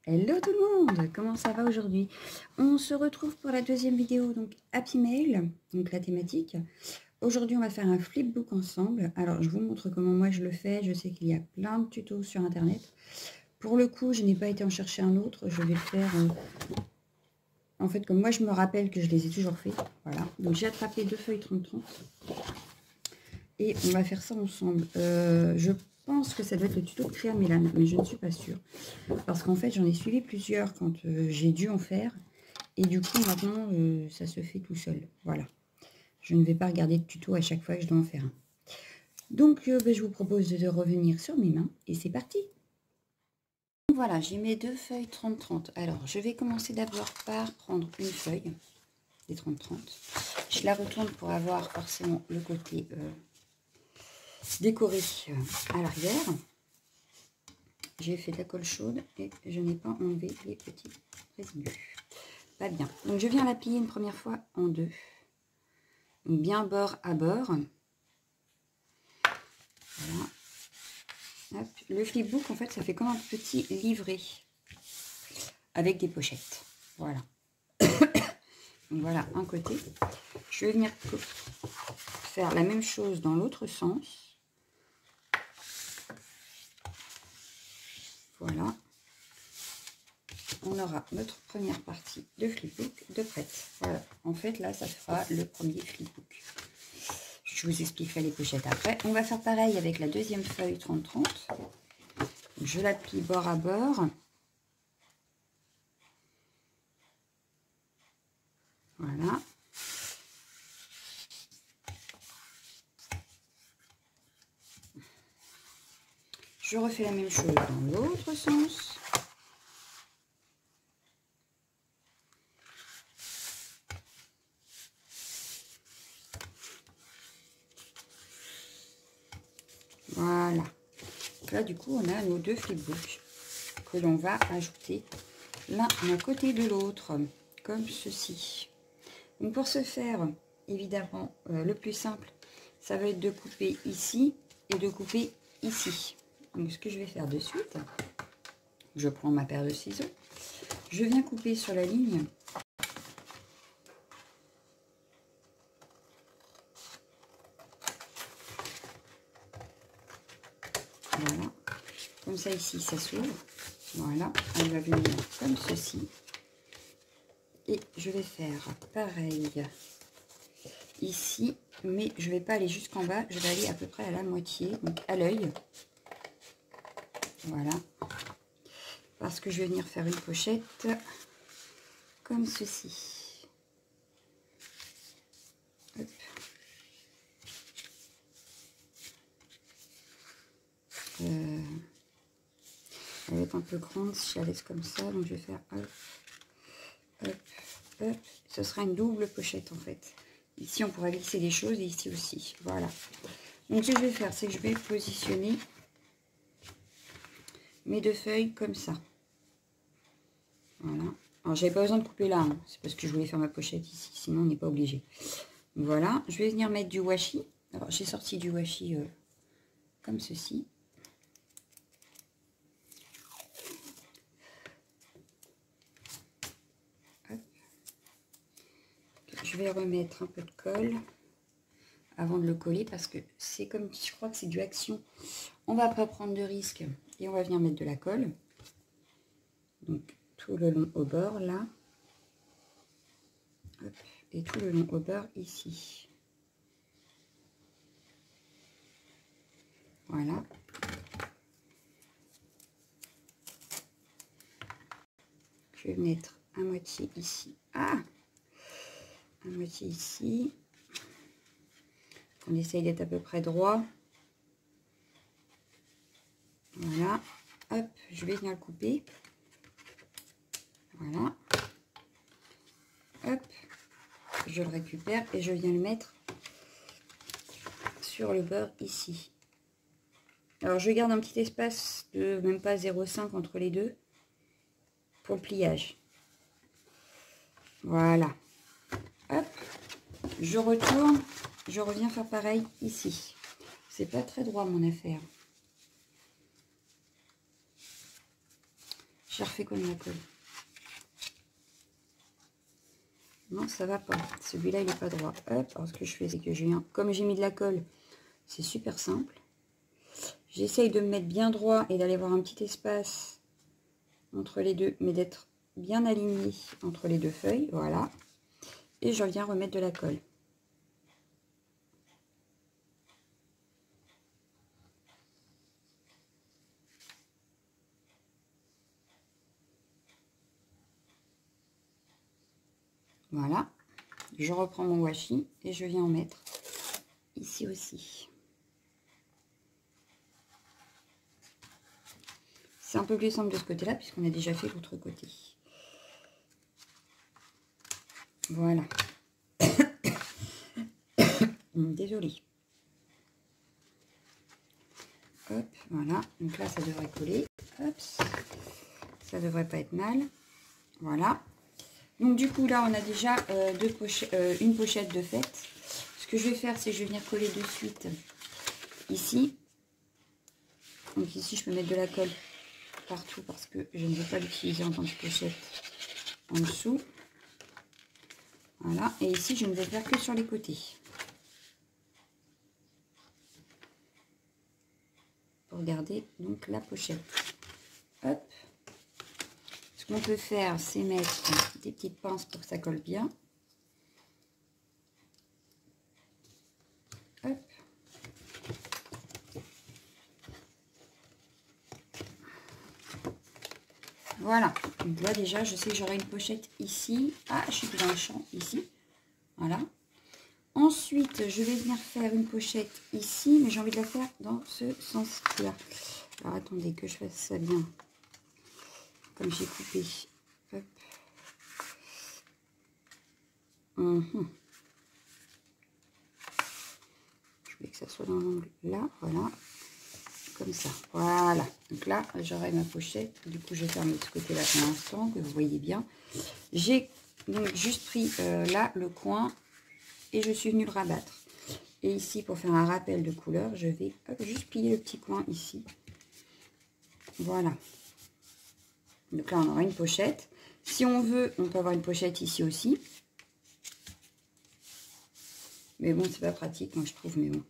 Hello tout le monde, comment ça va aujourd'hui? On se retrouve pour la deuxième vidéo, donc Happy Mail, donc la thématique. Aujourd'hui, on va faire un flipbook ensemble. Alors, je vous montre comment moi je le fais. Je sais qu'il y a plein de tutos sur Internet. Pour le coup, je n'ai pas été en chercher un autre. Je vais le faire, en fait, comme moi je me rappelle que je les ai toujours fait. Voilà, donc j'ai attrapé 2 feuilles 30-30. Et on va faire ça ensemble. Je pense que ça doit être le tuto de Créa Mélane, mais je ne suis pas sûre. Parce qu'en fait, j'en ai suivi plusieurs quand j'ai dû en faire. Et du coup, maintenant, ça se fait tout seul. Voilà. Je ne vais pas regarder de tuto à chaque fois que je dois en faire un. Donc, je vous propose de revenir sur mes mains. Et c'est parti. Voilà, j'ai mes 2 feuilles 30-30. Alors, je vais commencer d'abord par prendre une feuille des 30-30. Je la retourne pour avoir forcément le côté décoré à l'arrière. J'ai fait de la colle chaude et je n'ai pas enlevé les petits résidus. Pas bien. Donc je viens la plier une première fois en deux. Donc bien bord à bord. Voilà. Hop. Le flipbook, en fait, ça fait comme un petit livret avec des pochettes. Voilà. Donc voilà un côté. Je vais venir faire la même chose dans l'autre sens. Voilà. On aura notre première partie de flipbook de prête. Voilà. En fait, là, ça fera le premier flipbook. Je vous expliquerai les pochettes après. On va faire pareil avec la deuxième feuille 30-30. Je la plie bord à bord. Voilà. Je refais la même chose dans l'autre sens. Voilà. Là, du coup, on a nos deux flipbooks que l'on va ajouter l'un à côté de l'autre, comme ceci. Donc, pour ce faire, évidemment, le plus simple, ça va être de couper ici et de couper ici. Donc, ce que je vais faire de suite, je prends ma paire de ciseaux, je viens couper sur la ligne. Voilà. Comme ça, ici, ça s'ouvre. Voilà. Elle va venir comme ceci. Et je vais faire pareil ici, mais je ne vais pas aller jusqu'en bas, je vais aller à peu près à la moitié, donc à l'œil. Voilà. Parce que je vais venir faire une pochette comme ceci. Hop. Elle va être un peu grande si je la laisse comme ça, donc je vais faire hop, hop, hop. Ce sera une double pochette en fait. Ici, on pourra glisser des choses et ici aussi. Voilà. Donc, ce que je vais faire, c'est que je vais positionner mes deux feuilles comme ça. Voilà. Alors, j'avais pas besoin de couper là. Hein. C'est parce que je voulais faire ma pochette ici. Sinon, on n'est pas obligé. Voilà. Je vais venir mettre du washi. Alors, j'ai sorti du washi comme ceci. Hop. Je vais remettre un peu de colle avant de le coller parce que c'est comme, je crois que c'est du action. On va pas prendre de risque et on va venir mettre de la colle. Donc tout le long au bord là. Hop. Et tout le long au bord ici. Voilà. Je vais mettre à moitié ici. Ah, à moitié ici. On essaye d'être à peu près droit. Voilà. Hop, je vais venir le couper. Voilà. Hop, je le récupère et je viens le mettre sur le bord ici. Alors, je garde un petit espace de même pas 0,5 entre les deux pour le pliage. Voilà. Hop, je retourne, je reviens faire pareil ici. C'est pas très droit mon affaire. J'ai refait comme la colle. Non, ça va pas. Celui-là, il n'est pas droit. Hop, alors ce que je fais, c'est que je viens... Comme j'ai mis de la colle, c'est super simple. J'essaye de me mettre bien droit et d'aller voir un petit espace entre les deux, mais d'être bien aligné entre les deux feuilles. Voilà. Et je viens remettre de la colle. Voilà. Je reprends mon washi et je viens en mettre ici aussi. C'est un peu plus simple de ce côté-là puisqu'on a déjà fait l'autre côté. Voilà. Désolée. Hop, voilà. Donc là, ça devrait coller. Hop. Ça devrait pas être mal. Voilà. Donc du coup, là, on a déjà une pochette de fait. Ce que je vais faire, c'est que je vais venir coller de suite ici. Donc ici, je peux mettre de la colle partout parce que je ne veux pas l'utiliser en tant que pochette en dessous. Voilà. Et ici, je ne vais faire que sur les côtés. Pour garder donc la pochette. Hop. Ce qu'on peut faire, c'est mettre des petites pinces pour que ça colle bien. Hop. Voilà. Donc là, déjà, je sais que j'aurai une pochette ici. Ah, je suis plus dans le champ, ici. Voilà. Ensuite, je vais venir faire une pochette ici, mais j'ai envie de la faire dans ce sens-là. Alors, attendez que je fasse ça bien. Comme j'ai coupé. Hop. Je voulais que ça soit dans l'angle là, voilà. Comme ça, voilà. Donc là, j'aurai ma pochette. Du coup, je vais fermer de ce côté-là pour l'instant, que vous voyez bien. J'ai donc juste pris là le coin et je suis venue le rabattre. Et ici, pour faire un rappel de couleur, je vais hop, juste plier le petit coin ici. Voilà. Donc là, on aura une pochette. Si on veut, on peut avoir une pochette ici aussi. Mais bon, c'est pas pratique, moi, je trouve, mais bon.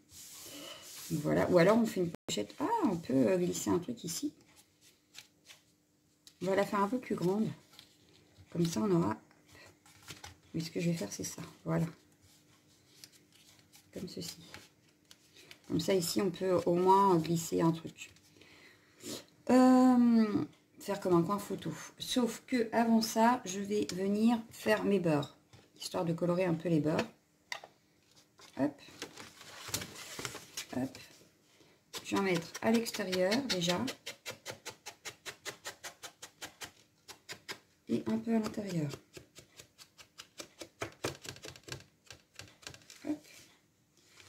Donc voilà. Ou alors, on fait une pochette. Ah, on peut glisser un truc ici. On va la faire un peu plus grande. Comme ça, on aura... Oui, ce que je vais faire, c'est ça. Voilà. Comme ceci. Comme ça, ici, on peut au moins glisser un truc. Faire comme un coin photo. Sauf que avant ça, je vais venir faire mes beurres. Histoire de colorer un peu les beurres. Hop. Hop. Je vais en mettre à l'extérieur déjà. Et un peu à l'intérieur.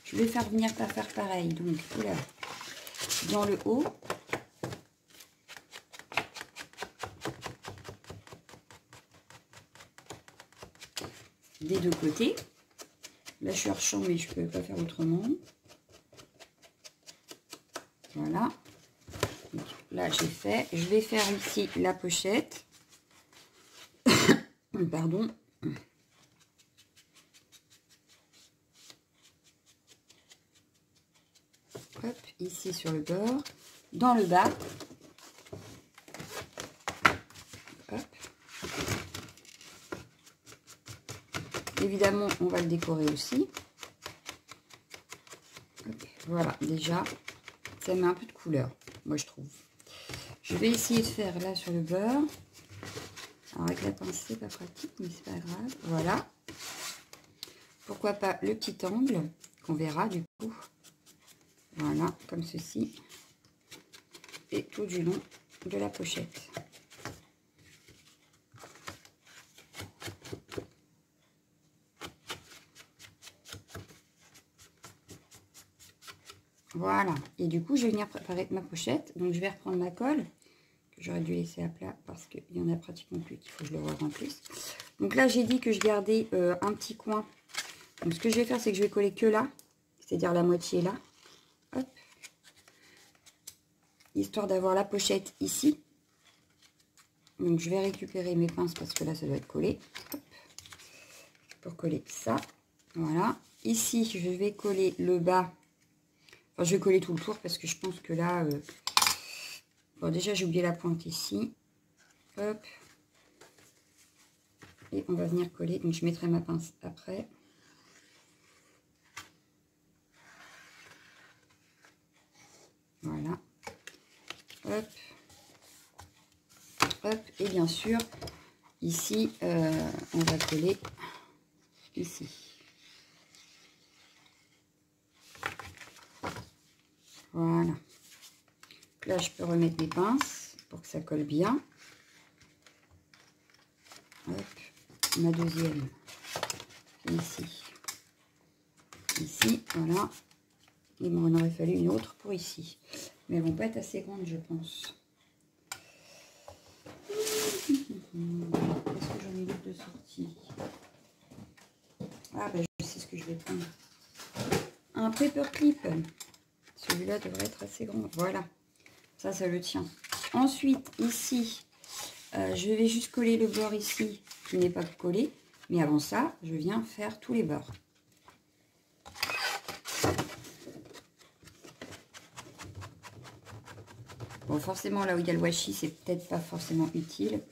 Je vais faire venir faire pareil. Donc, là, dans le haut. Des deux côtés. Là, je suis hors champ, mais je ne peux pas faire autrement. Voilà. Donc, là, j'ai fait. Je vais faire ici la pochette. Pardon. Hop, ici sur le bord. Dans le bas. Hop. Évidemment, on va le décorer aussi. Okay, voilà, déjà, ça met un peu de couleur, moi je trouve. Je vais essayer de faire là sur le beurre. Alors avec la pince, c'est pas pratique, mais c'est pas grave. Voilà. Pourquoi pas le petit angle, qu'on verra du coup. Voilà, comme ceci. Et tout du long de la pochette. Voilà. Et du coup, je vais venir préparer ma pochette. Donc, je vais reprendre ma colle, que j'aurais dû laisser à plat parce qu'il y en a pratiquement plus, qu'il faut que je le remplisse. Donc là, j'ai dit que je gardais un petit coin. Donc, ce que je vais faire, c'est que je vais coller que là, c'est-à-dire la moitié là. Hop. Histoire d'avoir la pochette ici. Donc je vais récupérer mes pinces parce que là ça doit être collé. Hop. Pour coller ça. Voilà. Ici je vais coller le bas. Enfin je vais coller tout le tour parce que je pense que là... Bon déjà j'ai oublié la pointe ici. Hop. Et on va venir coller. Donc je mettrai ma pince après. Voilà. Hop. Hop. Et bien sûr, ici, on va coller ici. Voilà. Là, je peux remettre mes pinces pour que ça colle bien. Hop. Ma deuxième. Ici. Ici, voilà. Il m'en aurait fallu une autre pour ici. Mais elles vont pas être assez grandes, je pense. Est-ce que j'en ai d'autres de sortie? Ah, ben je sais ce que je vais prendre. Un paperclip. Celui-là devrait être assez grand. Voilà. Ça le tient. Ensuite, ici, je vais juste coller le bord ici qui n'est pas collé. Mais avant ça, je viens faire tous les bords. Bon, forcément, là où il y a le washi, c'est peut-être pas forcément utile.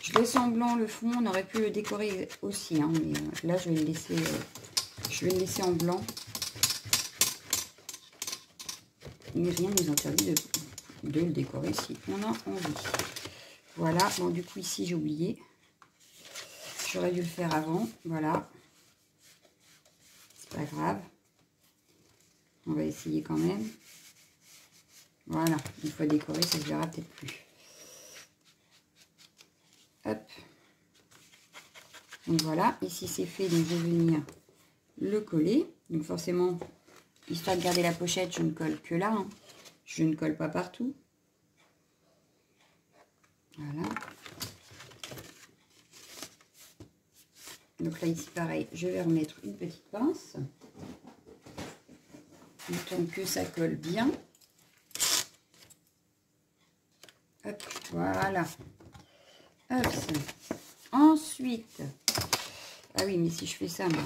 Je laisse en blanc le fond. On aurait pu le décorer aussi, hein, mais là, je vais le laisser en blanc. Mais rien ne nous interdit de le décorer si on a envie. Voilà. Bon, du coup, ici, j'ai oublié. J'aurais dû le faire avant, voilà. C'est pas grave. On va essayer quand même. Voilà, une fois décoré, ça se verra peut-être plus. Hop. Donc voilà, ici c'est fait, donc je vais venir le coller. Donc forcément, histoire de garder la pochette, je ne colle que là. Hein. Je ne colle pas partout. Voilà. Donc là, ici, pareil, je vais remettre une petite pince. Le temps que ça colle bien. Hop, voilà. Hop. Ensuite, ah oui, mais si je fais ça, moi,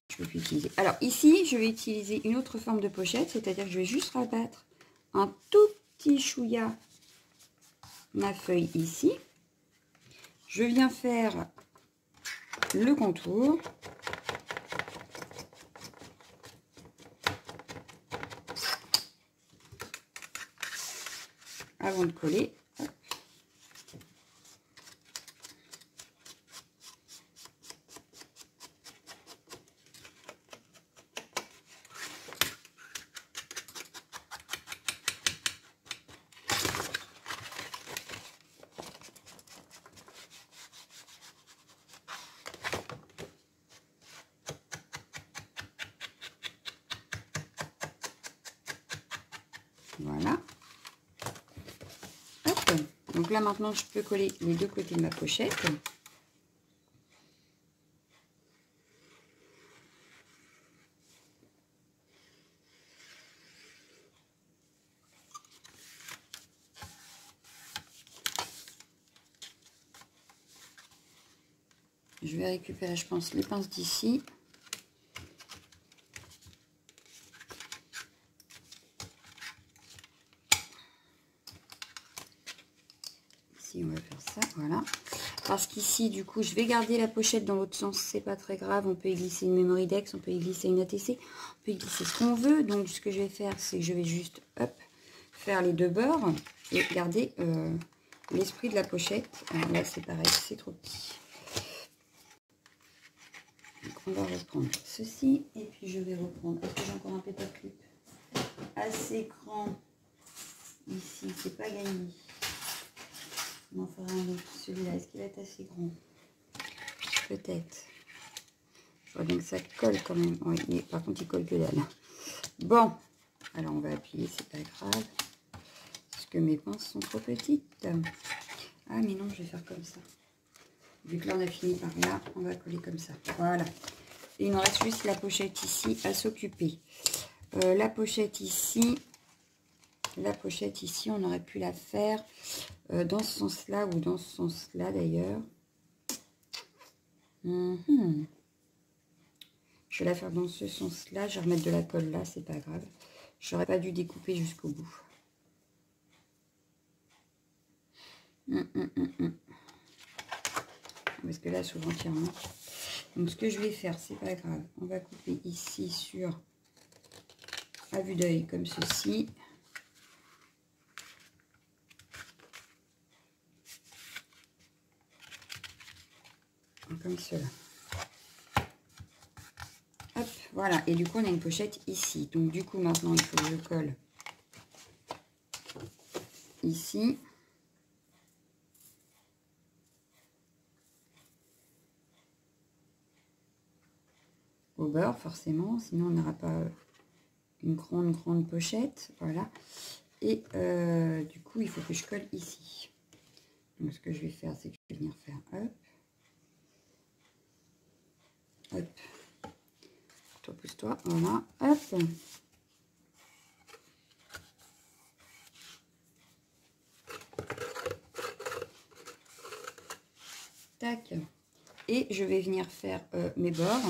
je peux plus utiliser. Alors ici, je vais utiliser une autre forme de pochette, c'est-à-dire que je vais juste rabattre un tout petit chouïa ma feuille ici. Je viens faire le contour. Avant de coller. Hop. Voilà. Hop. Donc là maintenant je peux coller les deux côtés de ma pochette. Je vais récupérer, je pense, les pinces d'ici. Ici, on va faire ça, voilà. Parce qu'ici, du coup, je vais garder la pochette dans l'autre sens, c'est pas très grave. On peut y glisser une Memory Dex, on peut y glisser une ATC, on peut y glisser ce qu'on veut. Donc, ce que je vais faire, c'est que je vais juste, hop, faire les deux bords et garder l'esprit de la pochette. Alors là, c'est pareil, c'est trop petit. Donc, on va reprendre ceci et puis je vais reprendre. Est-ce que j'ai encore un paperclip assez grand ici? C'est pas gagné. On en fera un autre. Celui-là, est-ce qu'il va être assez grand? Peut-être. Je vois bien que ça colle quand même. Oui, mais par contre, il colle que dalle. Bon, alors on va appuyer, c'est pas grave. Parce que mes pinces sont trop petites. Ah, mais non, je vais faire comme ça. Vu que là, on a fini par là, on va coller comme ça. Voilà. Et il nous reste juste la pochette ici à s'occuper. La pochette ici, on aurait pu la faire dans ce sens-là ou dans ce sens-là d'ailleurs. Je vais la faire dans ce sens-là. Je vais remettre de la colle là, c'est pas grave. J'aurais pas dû découper jusqu'au bout. Parce que là, souvent entièrement. Donc, ce que je vais faire, c'est pas grave. On va couper ici sur à vue d'œil comme ceci. Comme cela. Hop, voilà. Et du coup, on a une pochette ici. Donc, du coup, maintenant, il faut que je colle ici. Au bord, forcément. Sinon, on n'aura pas une grande pochette. Voilà. Et du coup, il faut que je colle ici. Donc, ce que je vais faire, c'est que je vais venir faire hop. Hop. Toi, pousse-toi. Voilà. Hop. Tac. Et je vais venir faire mes bords.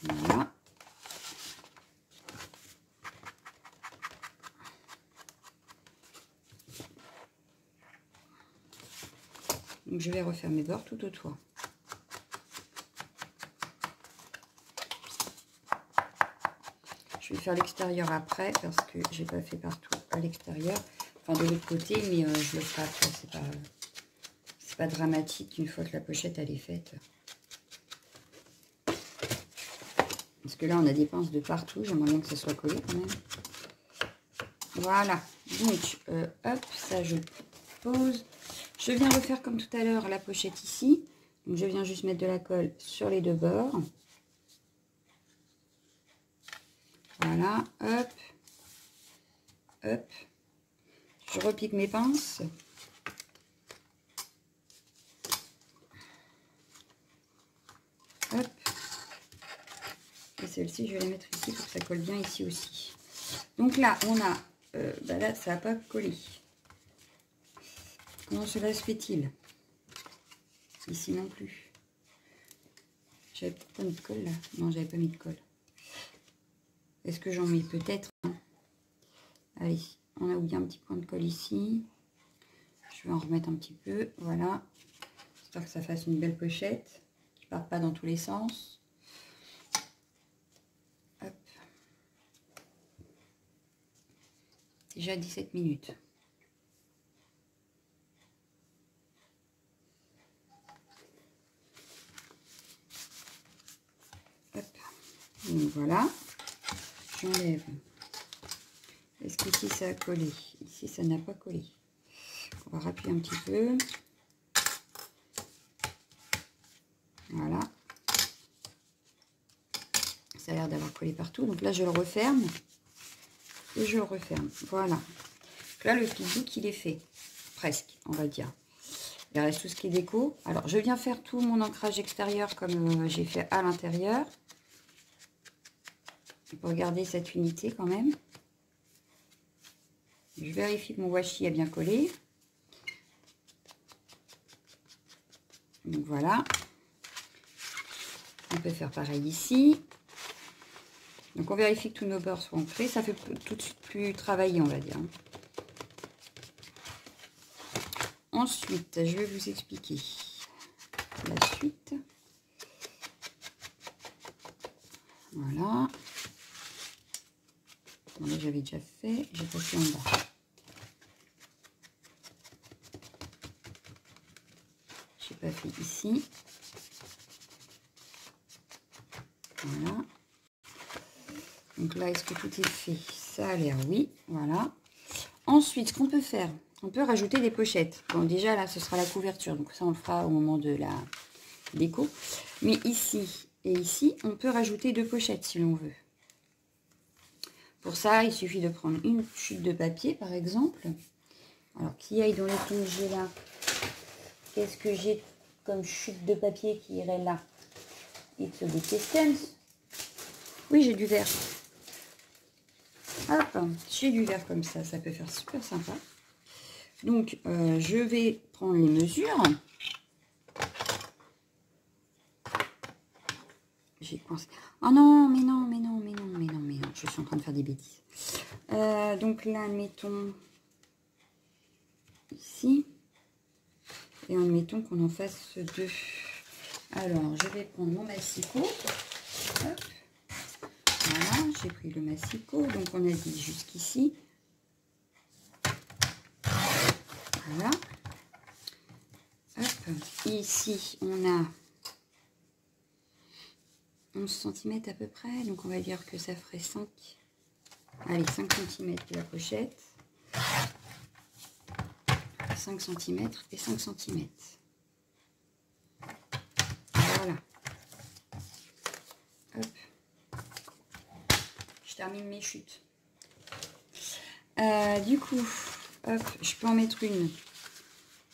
Voilà. Donc, je vais refaire mes bords tout autour. Je vais faire l'extérieur après parce que j'ai pas fait partout à l'extérieur. Enfin, de l'autre côté, mais je le ferai après. C'est pas dramatique une fois que la pochette elle est faite. Parce que là, on a des pinces de partout. J'aimerais bien que ça soit collé quand même. Voilà. Donc, hop, ça je pose. Je viens refaire comme tout à l'heure la pochette ici. Donc, je viens juste mettre de la colle sur les deux bords. Voilà, hop. Hop. Je repique mes pinces. Hop. Et celle-ci, je vais la mettre ici pour que ça colle bien ici aussi. Donc là, on a... là, ça n'a pas collé. Comment cela se fait-il? Ici non plus. J'avais peut-être pas mis de colle là. Non, j'avais pas mis de colle. Est-ce que j'en mets peut-être? Allez, on a oublié un petit point de colle ici. Je vais en remettre un petit peu. Voilà. J'espère que ça fasse une belle pochette. Qui ne parte pas dans tous les sens. Hop. Déjà 17 minutes. Hop. Donc voilà. J'enlève. Est-ce qu'ici ça a collé? Ici ça n'a pas collé. On va rappuyer un petit peu. Voilà. Ça a l'air d'avoir collé partout. Donc là je le referme. Et je le referme. Voilà. Donc là le flipbook il est fait. Presque, on va dire. Il reste tout ce qui est déco. Alors je viens faire tout mon ancrage extérieur comme j'ai fait à l'intérieur. Pour garder cette unité quand même. Je vérifie que mon washi a bien collé. Donc voilà. On peut faire pareil ici. Donc on vérifie que tous nos bords sont ancrés. Ça fait tout de suite plus travaillé, on va dire. Ensuite, je vais vous expliquer la suite. Voilà. Bon, là, j'avais déjà fait. J'ai passé en bas. J'ai pas fait ici. Voilà. Donc là, est-ce que tout est fait? Ça a l'air oui. Voilà. Ensuite, ce qu'on peut faire, on peut rajouter des pochettes. Bon, déjà, là, ce sera la couverture. Donc ça, on le fera au moment de la déco. Mais ici et ici, on peut rajouter deux pochettes si l'on veut. Pour ça, il suffit de prendre une chute de papier, par exemple. Alors, qui aille dans les tons que j'ai là? Qu'est-ce que j'ai comme chute de papier qui irait là? It's a good distance. Oui, j'ai du vert. Hop, j'ai du vert comme ça peut faire super sympa. Donc, je vais prendre les mesures. J'ai pensé... Oh non, mais non, mais non, mais non, mais non, mais non. Je suis en train de faire des bêtises. Donc là, mettons ici. Et admettons qu'on en fasse 2. Alors, je vais prendre mon massicot. Hop. Voilà, j'ai pris le massicot. Donc, on a dit jusqu'ici. Voilà. Hop. Ici, on a 11 cm à peu près. Donc, on va dire que ça ferait 5. Allez, 5 cm de la pochette. 5 cm et 5 cm. Voilà. Hop. Je termine mes chutes. Du coup, hop, je peux en mettre une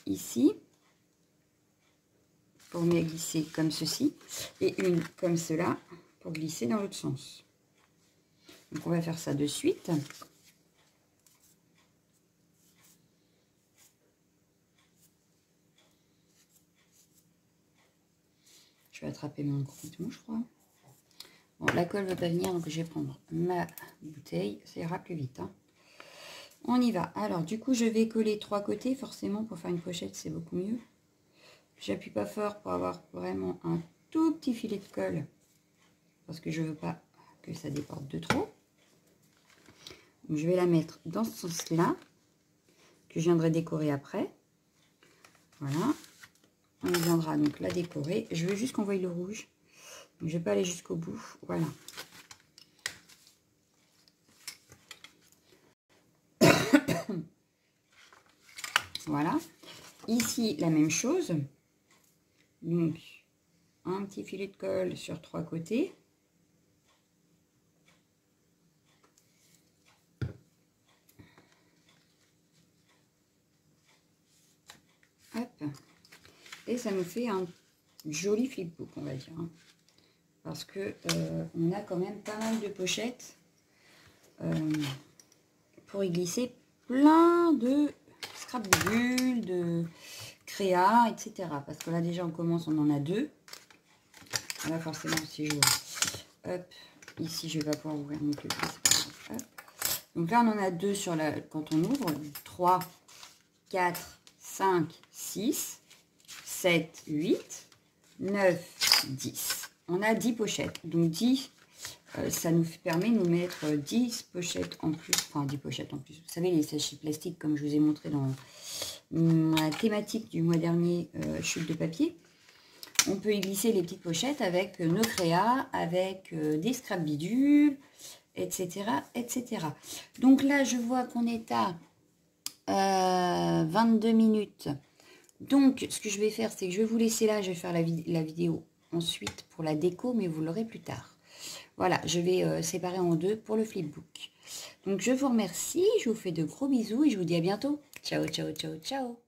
ici pour me glisser comme ceci et une comme cela pour glisser dans l'autre sens. Donc on va faire ça de suite. Je vais attraper mon crouton, je crois. Bon, la colle ne veut pas venir, donc je vais prendre ma bouteille. Ça ira plus vite. Hein. On y va. Alors, du coup, je vais coller 3 côtés. Forcément, pour faire une pochette, c'est beaucoup mieux. J'appuie pas fort pour avoir vraiment un tout petit filet de colle. Parce que je ne veux pas que ça déporte de trop. Donc, je vais la mettre dans ce sens-là. Que je viendrai décorer après. Voilà. On viendra donc la décorer. Je veux juste qu'on voie le rouge. Donc, je ne vais pas aller jusqu'au bout. Voilà. Voilà. Ici, la même chose. Donc, un petit filet de colle sur 3 côtés. Hop. Et ça nous fait un joli flipbook, on va dire. Hein. Parce que on a quand même pas mal de pochettes pour y glisser plein de scrap-bulles, de créa, etc. Parce que là déjà on commence, on en a 2. Là forcément si je vois. Hop, ici je vais pas pouvoir ouvrir non plus. Donc là on en a 2 sur la, quand on ouvre. 3, 4, 5, 6, 7, 8, 9, 10. On a 10 pochettes. Donc 10, ça nous permet de nous mettre 10 pochettes en plus. Enfin 10 pochettes en plus. Vous savez les sachets plastiques comme je vous ai montré dans la thématique du mois dernier, chute de papier. On peut y glisser les petites pochettes avec nos créas, avec des scrap bidules, etc., etc. Donc là, je vois qu'on est à 22 minutes. Donc, ce que je vais faire, c'est que je vais vous laisser là. Je vais faire la vidéo ensuite pour la déco, mais vous l'aurez plus tard. Voilà, je vais séparer en 2 pour le flipbook. Donc, je vous remercie. Je vous fais de gros bisous et je vous dis à bientôt. Ciao, ciao, ciao, ciao.